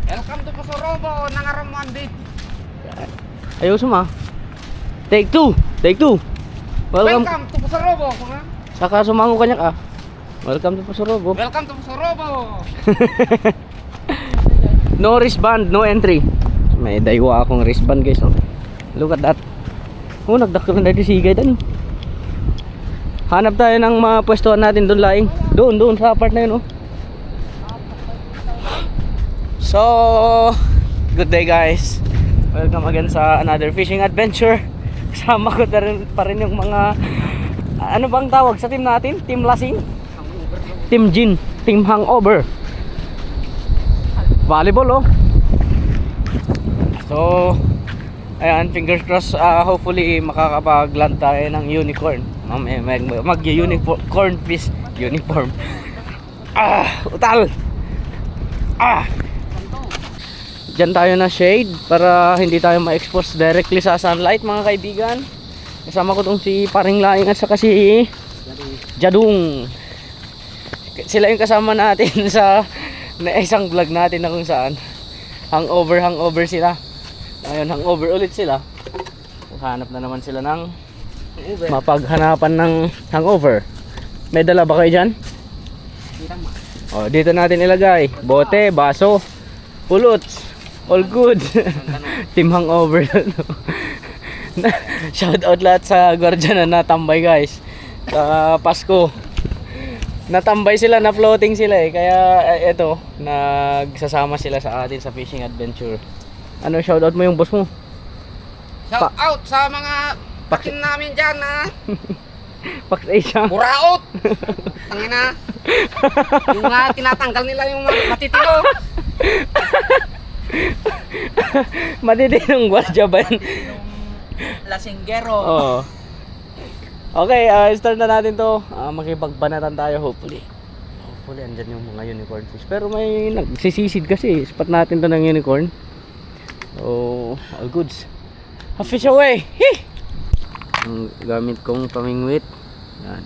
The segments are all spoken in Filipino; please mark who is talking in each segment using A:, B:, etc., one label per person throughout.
A: Welcome to Pasorobo, Nangaramwandi.
B: Ayaw suma. Take two. Welcome
A: To Pasorobo.
B: Saka sumango kanya ka. Welcome to Pasorobo.
A: Welcome to Pasorobo.
B: No wristband, no entry. May daywa akong wristband guys, oh. Look at that. Oh, nagdakil na dito sigay dan. Hanap tayo ng mga pwestuhan natin doon laing. Doon sa part na yun, oh. So, good day guys. Welcome again sa another fishing adventure. Kasama ko pa rin yung mga ano bang tawag sa team natin? Team Lasing? Team Gin, Team Hangover. Volleyball, oh. So, ayan, fingers crossed, hopefully makakapag-land tayo ng unicorn. Mag-unicorn fish uniform. Utal. Diyan tayo na shade para hindi tayo ma-expose directly sa sunlight, mga kaibigan. Kasama ko tong si Paring Laing at saka si Jadung. Sila yung kasama natin sa isang vlog natin na kung saan hangover sila. Ngayon hangover ulit sila. Hanap na naman sila ng mapaghanapan ng hangover. May dala ba kayo dyan? O, dito natin ilagay bote, baso, pulot, all good. Team hangover. Shout out lahat sa guardian na natambay guys sa Pasko. Natambay sila, na floating sila eh. Kaya eto, nagsasama sila sa atin sa fishing adventure. Ano, shout out mo yung boss mo?
A: Shout out sa mga pakin namin dyan, ha.
B: Pax Asia.
A: Buraot. Tangina. Yung tinatanggal nila yung matitino.
B: Matitinong gwardiya ba yun?
A: Lasinggero.
B: Oo. Okay, start na natin to. Makipagbanatan tayo hopefully. Hopefully andyan yung mga unicorn fish. Pero may nagsisisid kasi. Spot natin to ng unicorn. So, all goods. A fish away! Hee! Ang gamit kong pamingwit. Yan.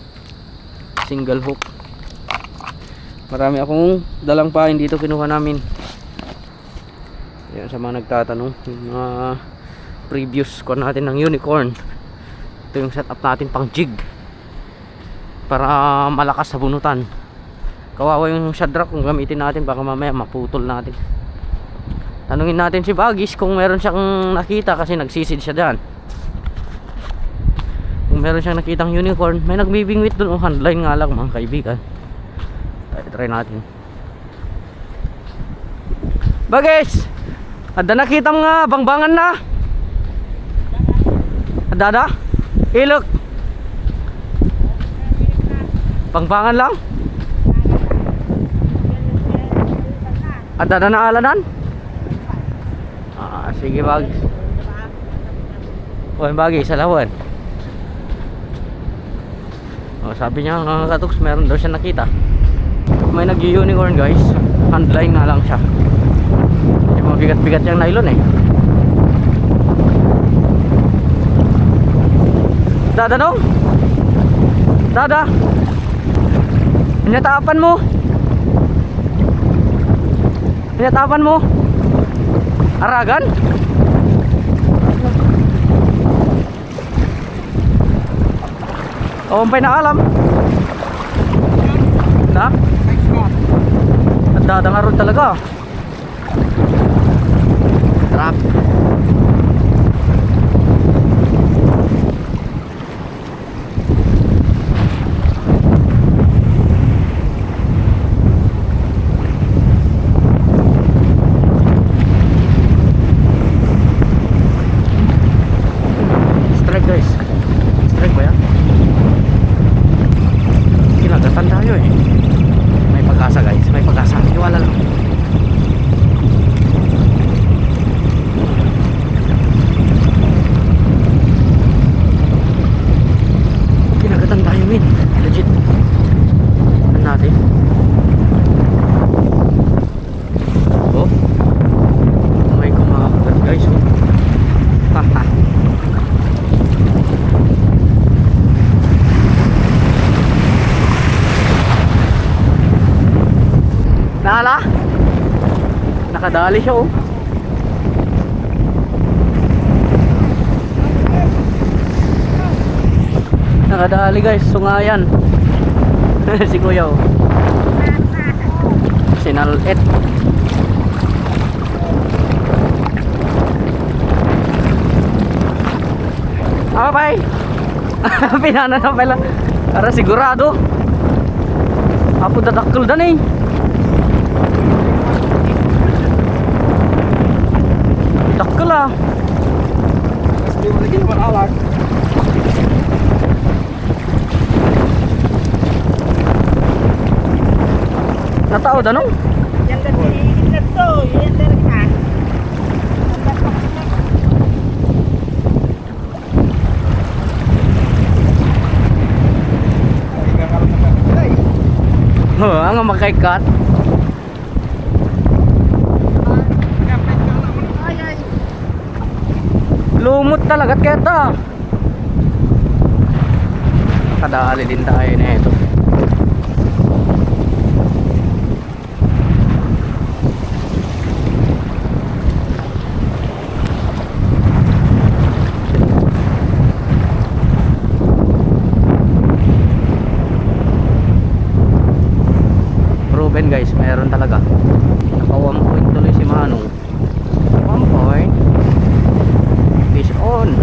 B: Single hook. Marami akong dalang pain dito kinuha namin. Yan, sa mga nagtatanong, yung mga previous ko natin ng unicorn. Ito yung setup natin pang jig para malakas sa bunutan. Kawawa yung shadrack kung gamitin natin, baka mamaya maputol natin. Tanungin natin si Bagis kung meron siyang nakita kasi nagsisid siya dyan. Kung meron siyang nakitang unicorn, may nagbibingwit dun, handline nga lang mga kaibigan. Try natin. Bagis! Ada nakita mga bangbangan na. Ada? Ilok. Bangbangan lang. Ada na naalanan. Sige Bagis. O yung Bagis, salawan. O, sabi niya mga katuks, meron daw siya nakita. May nag-unicorn guys. Handline nga lang siya. Mabigat-bigat yung nylon eh. Dada dong. Dada. Inyatapan mo. Inyatapan mo. Aragan. Umpay na alam. Na? At dada nga ron talaga. Trap. Strike guys. Strike ba yan? Kinagatan tayo eh. May pag-asa guys. May pag-asa. Iwala lang. nakadali siya oh. Nakadali guys, sungayan. Si kuya oh. Sinalit. Okay. Pinana na pala. Para sigurado. Apo dadakkel dan eh. Dakkel ah.
A: Pasti mo lagi naman alag.
B: Natao danong?
C: Yan kasi ikat to, yan talaga.
B: Ang makaikat. Lumot talaga keta. Kadali din tayo na ito. Proven guys, mayroon talaga. Naka 1 point tuloy si Manong. 1 point. Fish on.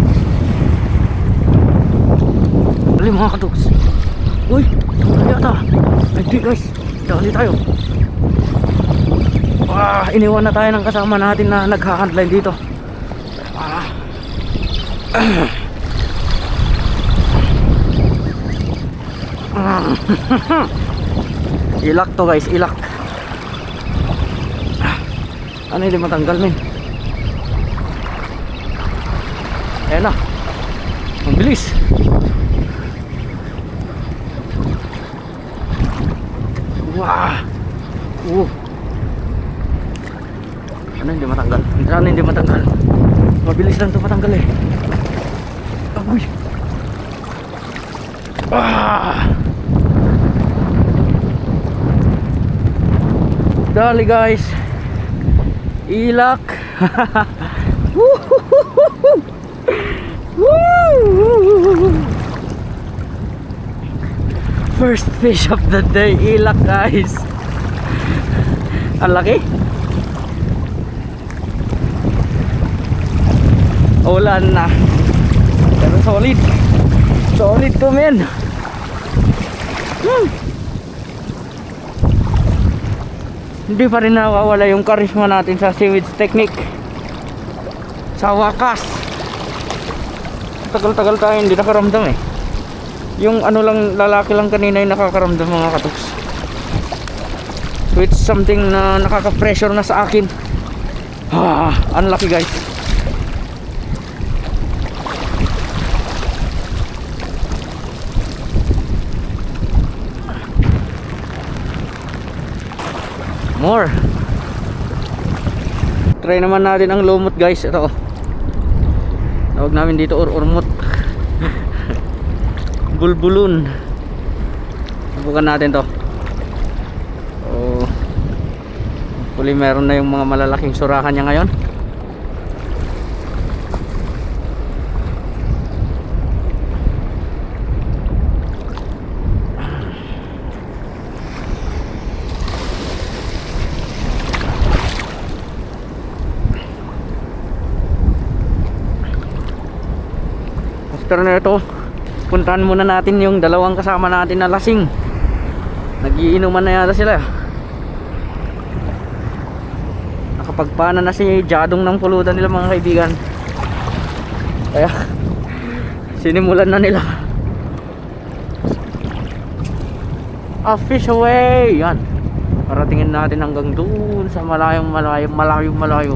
B: Dali mga katuks. Uy, dali ata. Ay di guys, dali tayo. Iniwan na tayo ng kasama natin na nagha-handline dito. Ilak to guys, ilak. Ano hindi matanggal men? Ayan na. Ang bilis. Wah. Ano hindi matanggal? Ano hindi matanggal? Mabilis lang to matanggal eh. Uy. Dali guys. Ilak. First fish of the day, ilak guys. Ang laki. Ulan na. Pero solid. Solid to men. Hindi pa rin nawawala yung karisma natin sa seaweed technique. Sa wakas tagal-tagal tayo hindi nakaramdam eh. Yung ano lang, lalaki lang kanina yung nakakaramdam mga katuks. So it's something na nakaka-pressure na sa akin. Unlucky guys. More. Try naman natin ang lumot guys. Ito. Tawag namin dito urmot. Bulbulun. Subukan natin to. Oh. Hopefully meron na yung mga malalaking surahan niya ngayon. After na ito, puntahan muna natin yung dalawang kasama natin na lasing. Nagiinuman na yata sila. Nakapagpana na si Jadong ng pulutan nila mga kaibigan. Kaya sinimulan na nila. Fish away. Yan. Paratingin natin hanggang doon sa malayong malayo.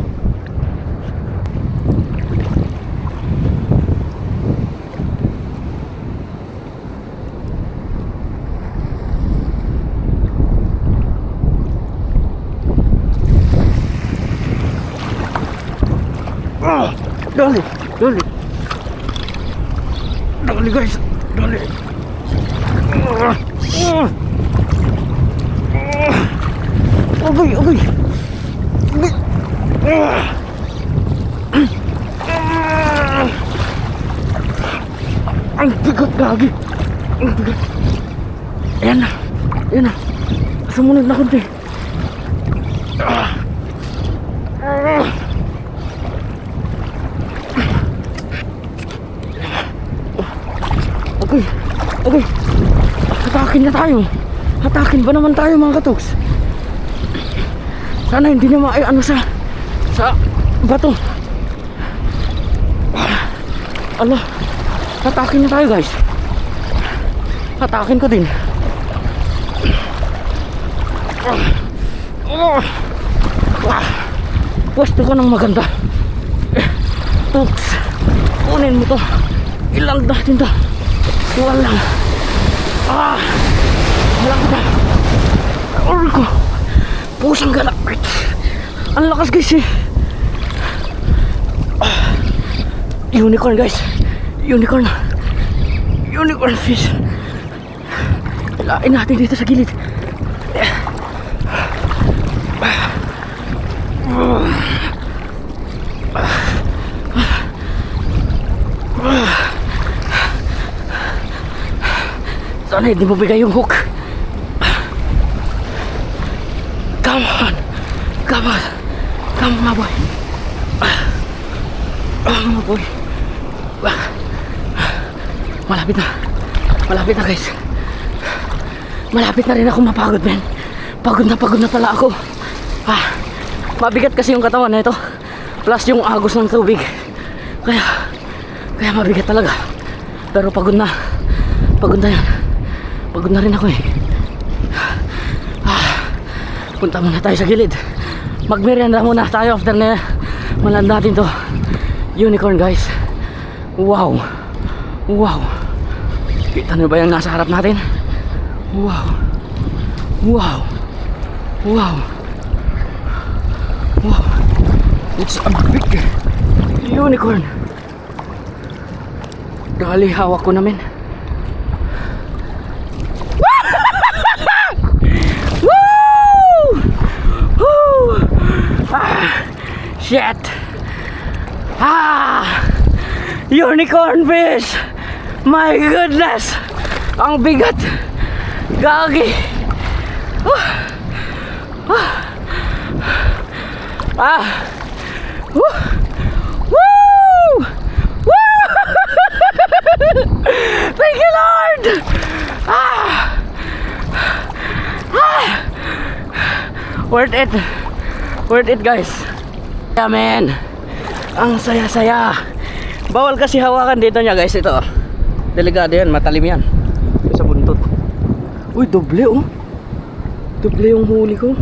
B: Dali guys, dali. Uy. Ang bigat, gagi. Ang bigat. Ayan na. Ayan na. Sumunod na konti. Okay. Okay. Hatakin na tayo. Hatakin ba naman tayo mga katoks? Sana hindi na ano sa bato. Allah. Hatakin na tayo guys. Hatakin ko din. Pwesto ko ng maganda. Toks. Kunin mo to. Ilang natin to. Walang. Walang ka. Or ko. Pusang galak. Ang lakas guys eh. Unicorn guys. Unicorn. Unicorn fish. Ilain natin dito sa gilid. Sana hindi mo bigay yung hook. Come on. Come on. Come on, my boy. My boy. Malapit na. Malapit na guys. Malapit na rin ako mapagod, men. Pagod na pala ako. Mabigat kasi yung katawan na ito. Plus yung agos ng tubig. Kaya mabigat talaga. Pero pagod na. Pagod na yan. Pagod na rin ako eh. Punta muna tayo sa gilid. Magmerienda muna tayo after na maland natin to unicorn guys. Wow. Wow. Kita nyo ba yung nasa harap natin? Wow. Wow. Wow. Wow. It's a big unicorn. Dali hawak ko namin. Shit! Unicorn fish! My goodness! Ang bigat! Gagi! Woo! Woo! Thank you, Lord! Worth it! Worth it, guys! Yeah, man. Ang saya-saya. Bawal kasi hawakan dito niya guys. Ito delikado yan, matalim yan sa buntot. Uy, doble oh. Doble yung huli ko.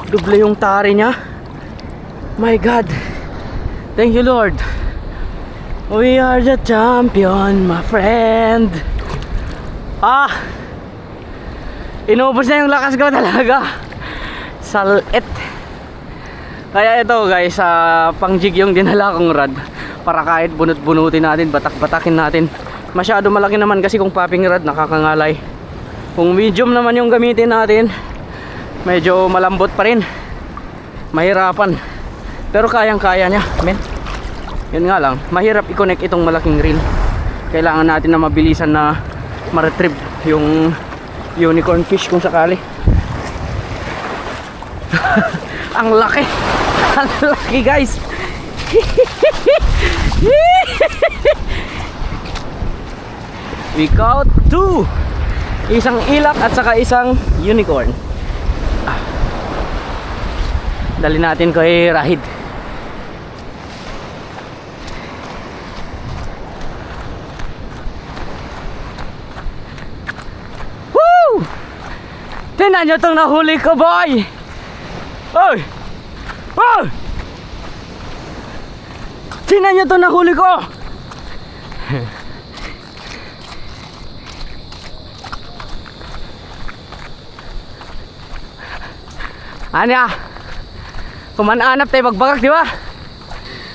B: Doble yung tari niya. My God. Thank you, Lord. We are the champion, my friend. Inubos na yung lakas ko talaga. Salit. Kaya ito guys, pang jig yung dinala kong rod. Para kahit bunot-bunutin natin, batak-batakin natin. Masyado malaki naman kasi kung popping rod, nakakangalay. Kung medium naman yung gamitin natin, medyo malambot pa rin. Mahirapan. Pero kayang-kaya niya, men. Yun nga lang, mahirap i-connect itong malaking reel. Kailangan natin na mabilisan na ma-retrieve yung unicorn fish kung sakali. Ang laki. Ang laki guys. We caught 2. Isang ilak at saka isang unicorn. Dali natin kay Rahid. Woo! Tingnan nyo itong nahuli ko, boy. Oy! Oh! Tingnan nyo itong nahuli ko. Anya? Kumananap tayo magbagak, di ba?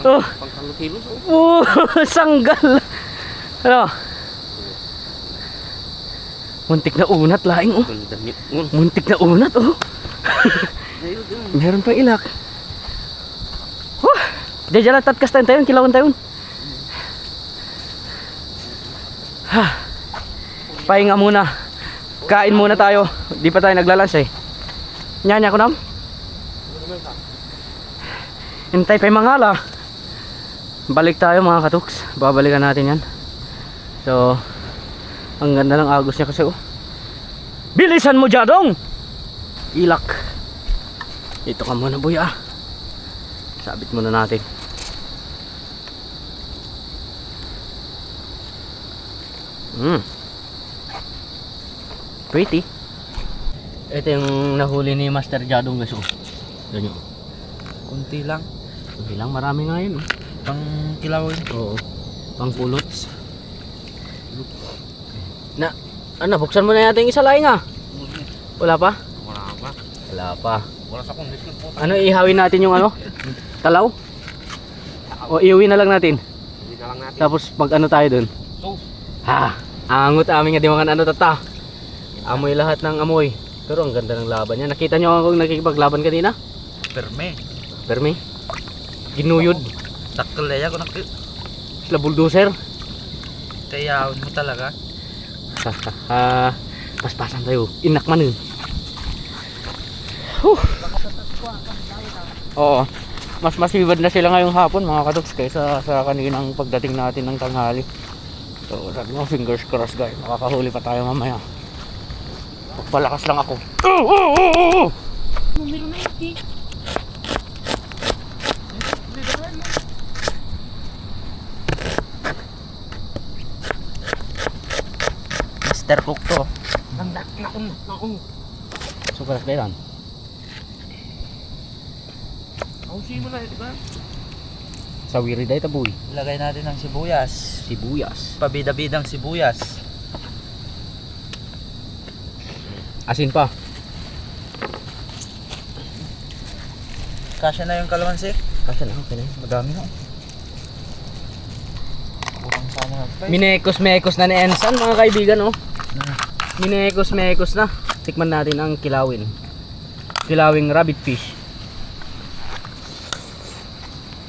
B: Oh.
A: Pangkalukilos
B: Sanggal. Ano? Muntik na unat laing oh. Muntik na unat oh. Meron pang ilak. Di dyan tatkas tayo, kilawan tayo. Pahinga muna. Kain muna tayo. Di pa tayo naglalans eh. Nyanya ko nam. Hintay pa yung mangala. Balik tayo mga katuks. Babalikan natin yan. So, ang ganda ng agos niya kasi oh. Bilisan mo Jadong! Ilak. Ito ka muna boy ah. Sabit muna natin. Pretty. Ito yung nahuli ni Master Jadong guys oh. Ganyan.
A: Kunti lang.
B: Kunti lang, marami nga yun oh.
A: Pang kilawin.
B: Oo. Pang pulots. Na, ano, buksan mo na natin isa laing ah. Wala pa?
A: Wala pa.
B: Wala pa.
A: Wala sa kondisyon po.
B: Ano, ihawin natin yung ano? Talaw? O iuwi na lang natin.
A: Hindi na lang natin.
B: Tapos pag ano tayo dun?
A: So,
B: Ha, angot amin nga di mga ano tata. Amoy lahat ng amoy. Pero ang ganda ng laban niya. Nakita nyo ako nakikipaglaban kanina?
A: perme.
B: Permi. Ginuyod.
A: Dakkel ya ko
B: Sila bulldozer.
A: Kayawin mo talaga.
B: Paspasan tayo. Inak man yun. Oo. Mas masibad na sila ngayong hapon mga katuks kaysa sa kaninang pagdating natin ng tanghali. So sabi mo fingers crossed guys. Makakahuli pa tayo mamaya. Palakas lang ako.
C: Numero 90.
A: Master cook to.
C: Naun.
B: Super kailan?
C: Ausi mo na, di ba?
B: Sa wiri day taboy.
A: Ilagay natin ng sibuyas.
B: Sibuyas.
A: Pabida-bidang sibuyas.
B: Asin pa.
A: Kasya na yung kalamansi.
B: Kasi na okay na yun.
A: Madami na. Kurang sama na.
B: Minekos-mekos na ni Ensan mga kaibigan oh. Minekos-mekos na. Tikman natin ang kilawin. Kilawing rabbit fish.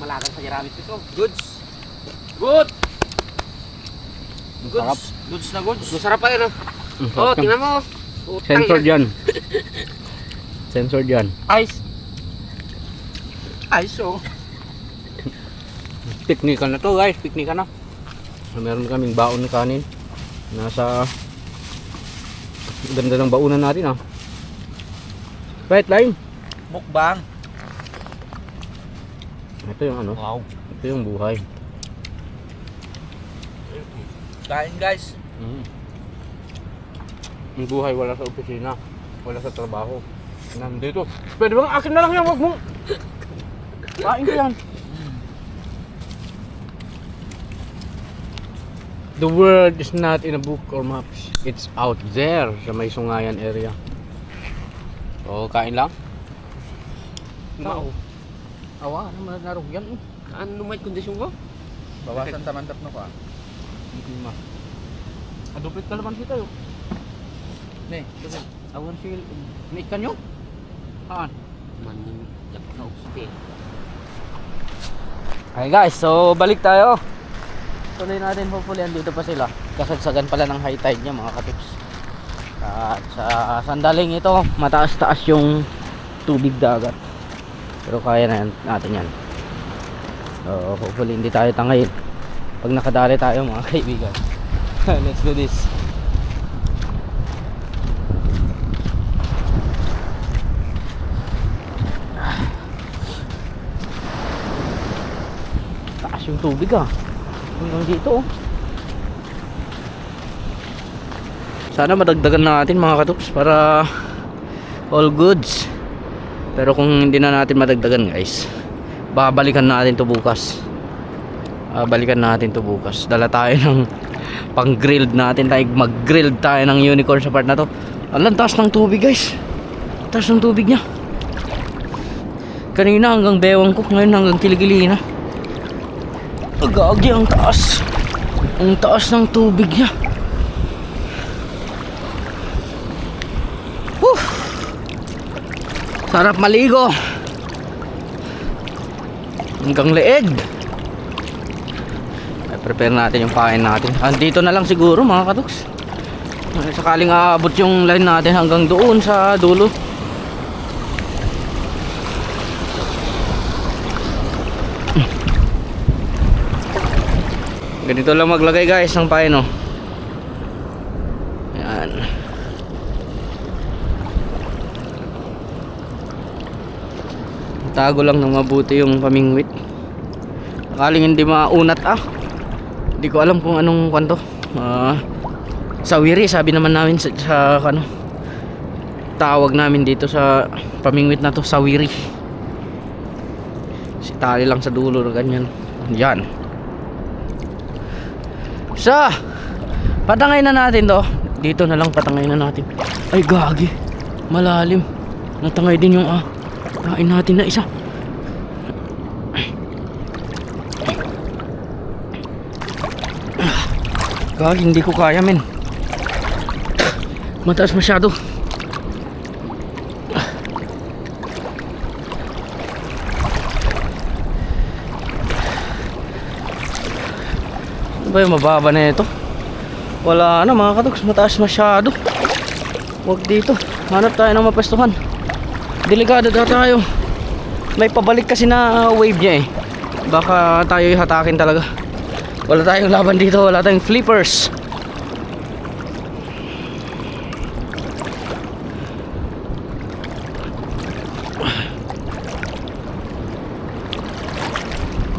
B: Malagang sa rabbit fish oh.
A: Goods. Good.
B: Sarap.
A: Goods na goods.
C: Masarap pa yun,
A: Oh, tingnan mo.
B: Sensor dyan. Sensor dyan.
A: Ice. Ice oh.
B: Piknikan na to guys. Piknikan na. Meron kaming baon ng kanin. Nasa ganda ng baunan natin ah. Right line.
A: Mukbang.
B: Ito yung ano.
A: Wow.
B: Ito yung buhay.
A: Kain guys.
B: Ang buhay wala sa opisina. Wala sa trabaho. Nandito. Pwede bang akin na lang yan. Wag mo. Kain ko yan. The world is not in a book or maps. It's out there sa may Sungayan area. So, kain lang.
A: Tao.
B: Awa, ano man narog yan?
A: Ano may kondisyon ko? Bawasan tamantap na ko ah.
B: Hindi ma. Adupit ka naman kita yun.
A: Ne,
B: Awan si... Naikan nyo? Haan?
A: man yak na uspi.
B: Okay guys, so balik tayo. Tuloy natin, hopefully andito pa sila. Kasagsagan pala ng high tide niya mga katips. At sa sandaling ito, mataas-taas yung tubig dagat. Pero kaya na natin yan. So hopefully hindi tayo tangayin pag nakadali tayo mga kaibigan. Let's do this. Taas yung tubig ah. Hanggang dito oh. Sana madagdagan natin mga katups para all goods. Pero kung hindi na natin madagdagan guys, babalikan natin to bukas. Balikan natin to bukas. Dala tayo ng pang grilled natin. Mag-grilled tayo ng unicorn sa part na to. Alam, taas ng tubig guys. Taas ng tubig niya. Kanina hanggang bewang ko, ngayon hanggang kilikili na. Agagi ang taas. Ang taas ng tubig niya. Sarap maligo. Hanggang leeg. Ay, prepare natin yung pain natin. Andito na lang siguro mga katuks. Sakaling aabot yung line natin hanggang doon sa dulo. Ganito lang maglagay guys ng pain, oh. Yan. Tago lang ng mabuti yung pamingwit. Sakaling hindi maunat Hindi ko alam kung anong kwanto. Sawiri sabi naman namin sa ano. Tawag namin dito sa pamingwit na to, sawiri. Tali lang sa dulo na ganyan. Yan. Patangay na natin to. Dito na lang patangay na natin. Ay gagi, malalim. Natangay din yung kain natin na isa. Gagi, hindi ko kaya men. Mataas masyado. Ba yung mababa na ito? Wala na mga katuks, mataas masyado. Huwag dito, hanap tayo ng mapwestuhan. Delikado na tayo. May pabalik kasi na wave niya eh. Baka tayo hatakin talaga. Wala tayong laban dito, wala tayong flippers.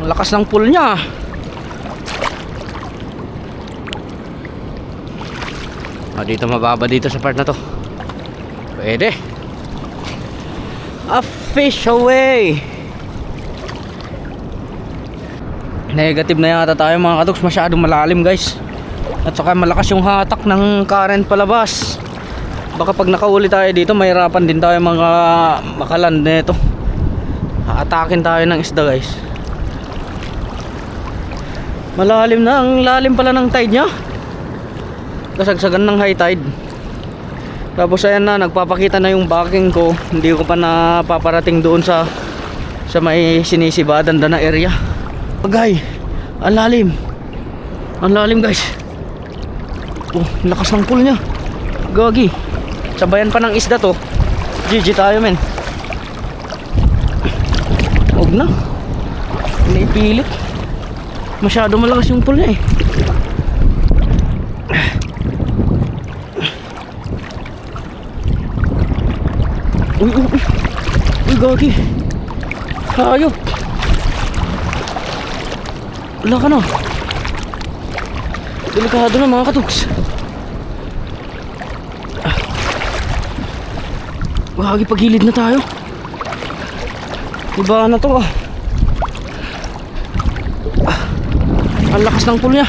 B: Ang lakas ng pull niya. Dito mababa dito sa part na to. Pwede. A fish away. Negative na yata tayo mga katuks. Masyadong malalim guys. At saka malakas yung hatak ng current palabas. Baka pag nakauli tayo dito, mahirapan din tayo mga makaland na ito. Haatakin tayo ng isda guys. Malalim na. Ang lalim pala ng tide nya. Kasagsagan ng high tide. Tapos ayan na, nagpapakita na yung backing ko. Hindi ko pa napaparating doon sa may sinisibadan na area. Bagay, ang lalim. Ang lalim guys. Lakas ng pull nya. Gagi. Sabayan pa ng isda to. GG tayo men. Huwag na. Naipilit. Masyado malakas yung pull nya eh. Uy, gagi. Hayop. Wala ka na. Delikado na mga katuks. Gagi, paghilid na tayo. Iba na to Ang lakas ng pull niya.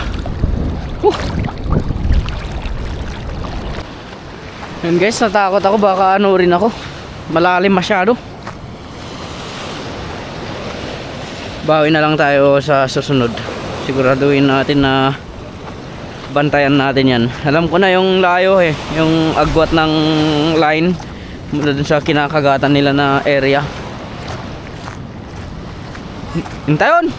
B: Yun guys, natakot ako. Baka ano rin ako. Malalim masyado. Bawi na lang tayo sa susunod. Siguraduhin natin na bantayan natin yan. Alam ko na yung layo eh. Yung agwat ng line dun sa kinakagatan nila na area. Hintayon!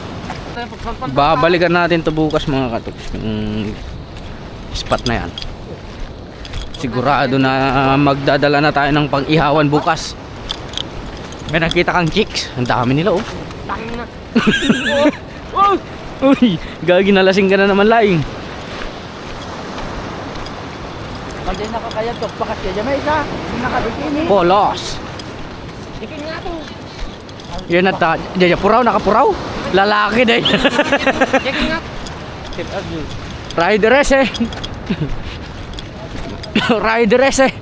B: Babalikan natin to bukas mga katuks. Yung spot na yan. Sigurado na magdadala na tayo ng pang-ihawan bukas. May nakita kang chicks. Ang dami nila
C: Tangin na.
B: Uy, gagi, nalasing ka na naman laing.
C: Pwede nakakayat to. Pakat kaya may isa. Nakabikini.
B: Polos.
C: Ikin nga to.
B: Yan at puraw, nakapuraw. Lalaki din.
C: Ikin nga.
B: Rideress eh. Rideress eh.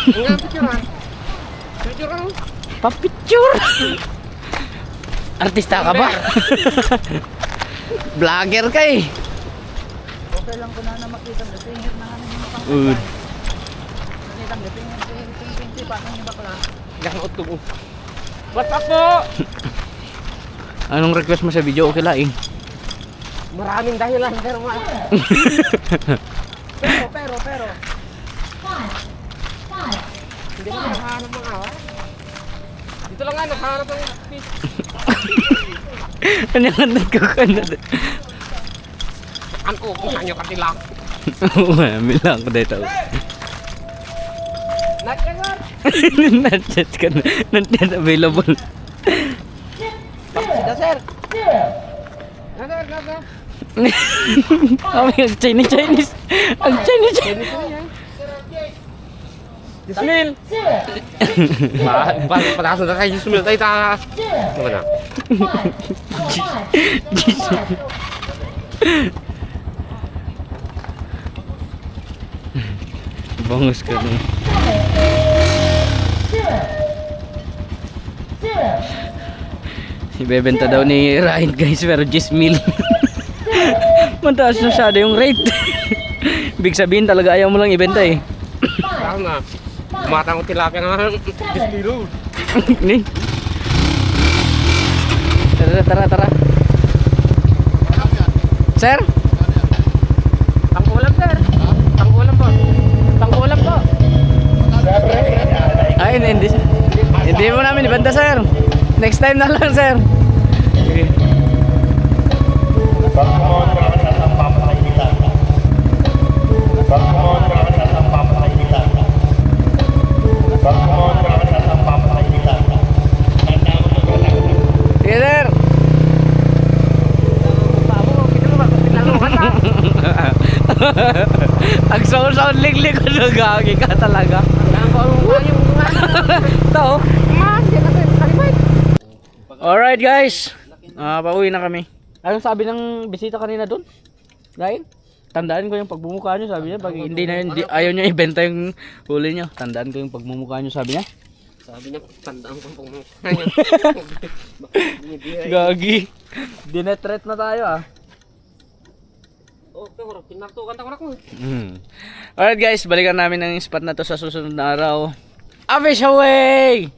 C: Nga, picture ha. Picture ka.
B: Papicture. Artista ka ba? Vlogger ka eh.
C: Okay lang ko na makita. Tingin na namin yung pang
B: Good.
C: Nakita mo, tingin pa ng bakla.
B: Gano'n utog.
C: What's up po?
B: Anong request mo sa video? Okay lang eh.
C: Maraming dahilan pero pero
A: Hindi mo nakahanap ng awa. Dito lang nga, nakahanap ng fish.
B: Ano yung nagkukanda?
A: Ano ko, kung saan yung katila.
B: Bilang ko dito.
A: Nagkagar!
B: Not yet ka na. Not yet available.
C: Sida, sir.
A: Naga.
B: Kami ang Chinese. Ang Chinese.
A: Yasmil! Patakas na kayo, Yasmil. Tayo ta. Ano na?
B: Bangus ka na. Ibebenta daw ni Ryan guys pero 10,000. Mataas na siya yung rate. Ibig sabihin talaga ayaw mo lang ibenta eh.
A: Saan na? Kumatang ko tilapia nga. 10 kilo.
B: Ni. Tara. Sir?
A: Tangkulam, sir. Tangkulam po. Tangkulam po.
B: Ay, hindi mo namin ibenta sir. Next time na lang sir. Okay. Sige sir. Ang sound liglig ko nagagi ka talaga. Ito. Alright guys. Pauwi na kami. Anong sabi ng bisita kanina doon? Ryan? Tandaan ko yung pagbumukha nyo, sabi niya. Pag hindi na yun, ayaw niya ibenta yung huli nyo. Tandaan ko yung pagbumukha nyo, sabi niya.
A: Sabi niya, tandaan ko pong
B: Gagi. Dinetret na tayo ah.
A: Okay, pinartukan ako na ko.
B: Alright guys, balikan namin ang spot na to sa susunod na araw. Afish away!